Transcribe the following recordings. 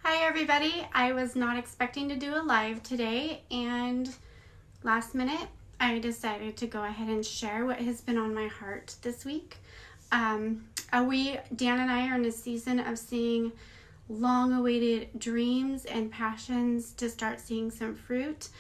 Hi everybody, I was not expecting to do a live today, and last minute I decided to go ahead and share what has been on my heart this week. Dan and I are in a season of seeing long-awaited dreams and passions to start seeing some fruit.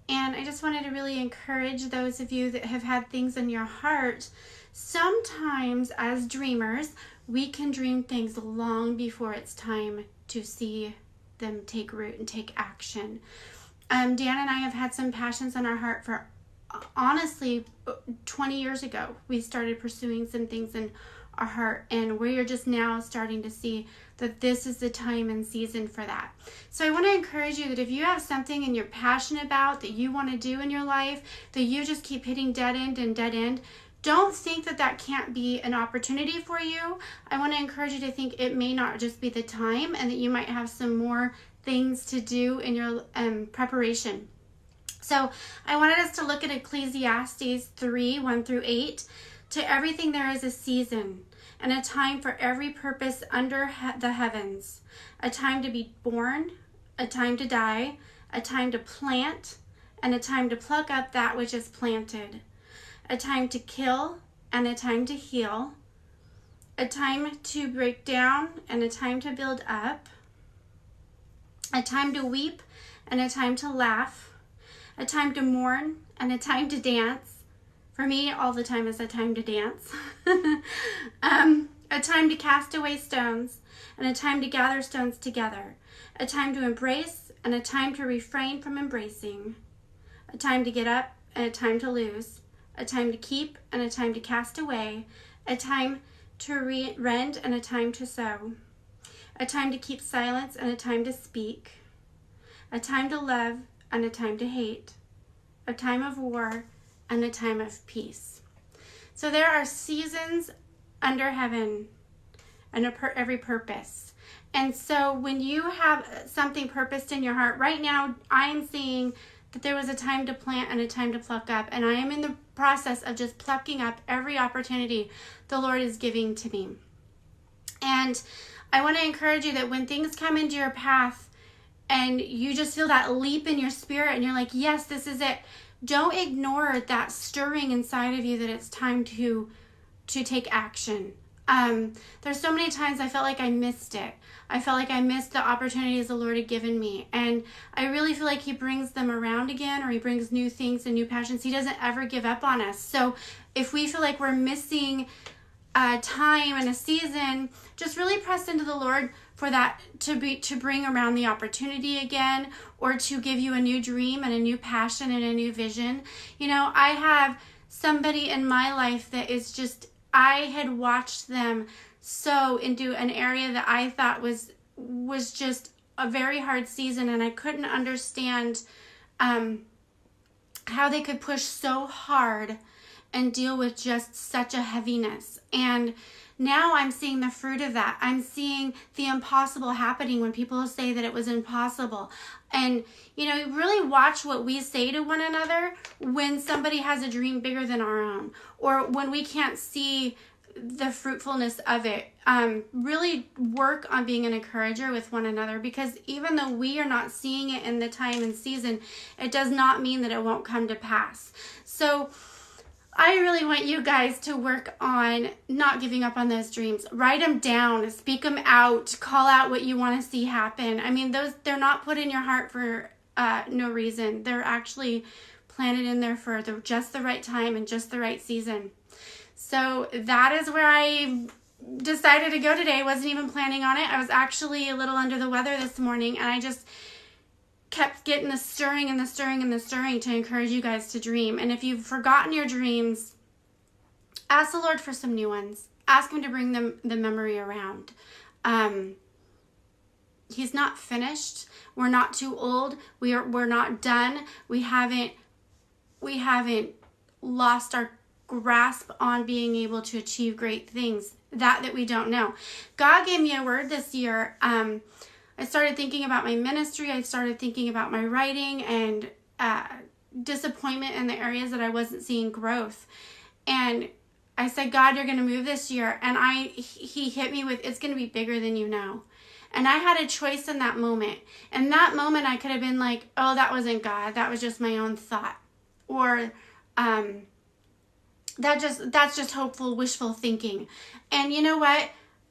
And I just wanted to really encourage those of you that have had things in your heart. Sometimes as dreamers, we can dream things long before it's time to see them take root and take action. Dan and I have had some passions in our heart for, honestly, 20 years ago. We started pursuing some things in our heart, and we're just now starting to see that this is the time and season for that. So I want to encourage you that if you have something and you're passionate about that you want to do in your life, that you just keep hitting dead end and dead end, don't think that that can't be an opportunity for you. I want to encourage you to think it may not just be the time, and that you might have some more things to do in your preparation. So I wanted us to look at Ecclesiastes 3:1-8. To everything there is a season, and a time for every purpose under the heavens, a time to be born, a time to die, a time to plant, and a time to pluck up that which is planted, a time to kill and a time to heal, a time to break down and a time to build up, a time to weep and a time to laugh, a time to mourn and a time to dance. For me, all the time is a time to dance. A time to cast away stones and a time to gather stones together, a time to embrace and a time to refrain from embracing, a time to get up and a time to lose, a time to keep and a time to cast away, a time to rend and a time to sow, a time to keep silence and a time to speak, a time to love and a time to hate, a time of war and a time of peace. So there are seasons under heaven and every purpose. And so when you have something purposed in your heart, right now I'm seeing that there was a time to plant and a time to pluck up. And I am in the process of just plucking up every opportunity the Lord is giving to me. And I want to encourage you that when things come into your path and you just feel that leap in your spirit and you're like, yes, this is it, don't ignore that stirring inside of you that it's time to take action. There's so many times I felt like I missed it. I felt like I missed the opportunities the Lord had given me. And I really feel like He brings them around again, or He brings new things and new passions. He doesn't ever give up on us. So if we feel like we're missing a time and a season, just really press into the Lord for that to bring around the opportunity again, or to give you a new dream and a new passion and a new vision. You know, I have somebody in my life that is just, I had watched them sow into an area that I thought was just a very hard season, and I couldn't understand how they could push so hard and deal with just such a heaviness. And now I'm seeing the fruit of that. I'm seeing the impossible happening when people say that it was impossible. And, you know, really watch what we say to one another when somebody has a dream bigger than our own, or when we can't see the fruitfulness of it. Really work on being an encourager with one another, because even though we are not seeing it in the time and season, it does not mean that it won't come to pass. So I really want you guys to work on not giving up on those dreams. Write them down, speak them out, call out what you want to see happen. I mean, they're not put in your heart for no reason. They're actually planted in there for just the right time and just the right season. So that is where I decided to go today. I wasn't even planning on it. I was actually a little under the weather this morning, and I just kept getting the stirring and the stirring and the stirring to encourage you guys to dream. And if you've forgotten your dreams, ask the Lord for some new ones. Ask Him to bring the memory around. He's not finished. We're not too old. We're not done. We haven't lost our grasp on being able to achieve great things that we don't know. God gave me a word this year. I started thinking about my ministry. I started thinking about my writing and disappointment in the areas that I wasn't seeing growth. And I said, God, you're going to move this year. And He hit me with, it's going to be bigger than you know. And I had a choice in that moment. In that moment, I could have been like, oh, that wasn't God. That was just my own thought. Or that's just hopeful, wishful thinking. And you know what?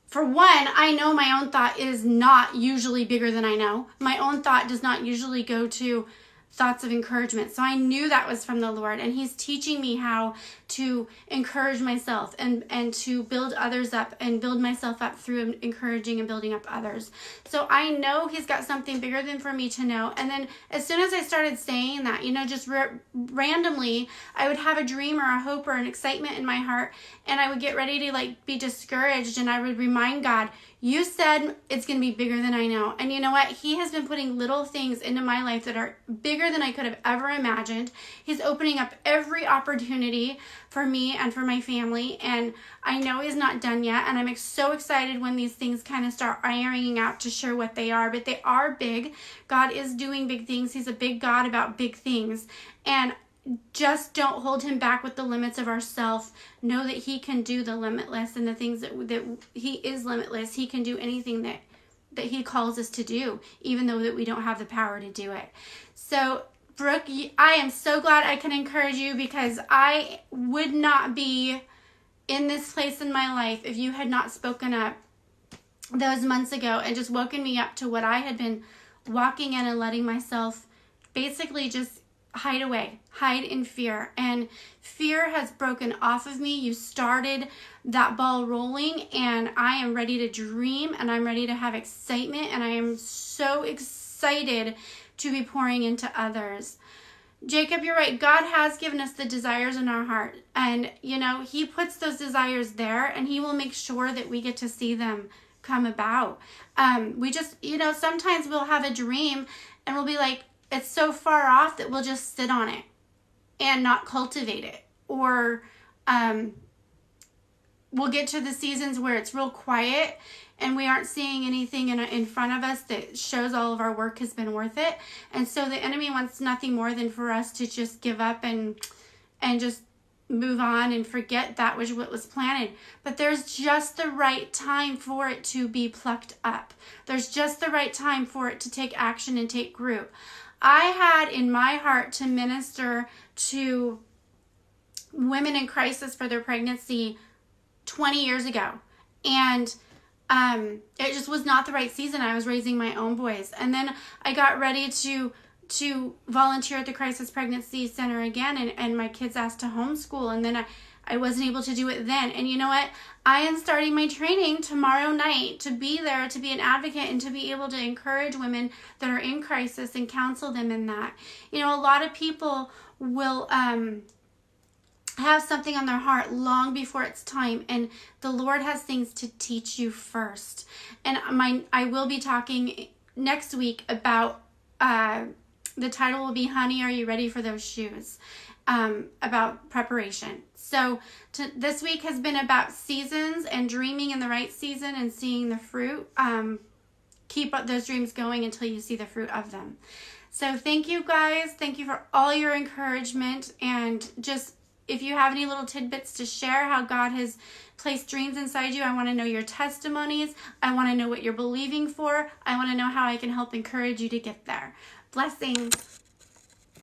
For one, I know my own thought is not usually bigger than I know. My own thought does not usually go to thoughts of encouragement. So I knew that was from the Lord, and he's teaching me how to encourage myself and to build others up and build myself up through encouraging and building up others. So I know he's got something bigger than for me to know. And then as soon as I started saying that, just randomly, I would have a dream or a hope or an excitement in my heart, and I would get ready to be discouraged, and I would remind God, you said it's going to be bigger than I know. And you know what? He has been putting little things into my life that are bigger than I could have ever imagined. He's opening up every opportunity for me and for my family. And I know he's not done yet. And I'm so excited when these things kind of start ironing out to show what they are. But they are big. God is doing big things. He's a big God about big things. And just don't hold him back with the limits of ourself. Know that he can do the limitless, and the things that he is limitless. He can do anything that he calls us to do, even though that we don't have the power to do it. So, Brooke, I am so glad I can encourage you, because I would not be in this place in my life if you had not spoken up those months ago and just woken me up to what I had been walking in and letting myself basically just hide in fear. And fear has broken off of me. You started that ball rolling, and I am ready to dream, and I'm ready to have excitement, and I am so excited to be pouring into others. Jacob, you're right. God has given us the desires in our heart, and he puts those desires there, and he will make sure that we get to see them come about. We just, sometimes we'll have a dream and we'll be like, it's so far off that we'll just sit on it and not cultivate it. Or we'll get to the seasons where it's real quiet and we aren't seeing anything in front of us that shows all of our work has been worth it. And so the enemy wants nothing more than for us to just give up and just move on and forget that was what was planted. But there's just the right time for it to be plucked up. There's just the right time for it to take action and take root. I had in my heart to minister to women in crisis for their pregnancy 20 years ago. And it just was not the right season. I was raising my own boys. And then I got ready to volunteer at the Crisis Pregnancy Center again, and my kids asked to homeschool, and then I wasn't able to do it then. And you know what? I am starting my training tomorrow night to be there, to be an advocate, and to be able to encourage women that are in crisis and counsel them in that. A lot of people will have something on their heart long before it's time, and the Lord has things to teach you first. And I will be talking next week about the title will be Honey, Are You Ready for Those Shoes? About preparation. So this week has been about seasons and dreaming in the right season and seeing the fruit. Keep those dreams going until you see the fruit of them. So thank you guys. Thank you for all your encouragement, and just if you have any little tidbits to share how God has placed dreams inside you, I want to know your testimonies. I want to know what you're believing for. I want to know how I can help encourage you to get there. Blessings.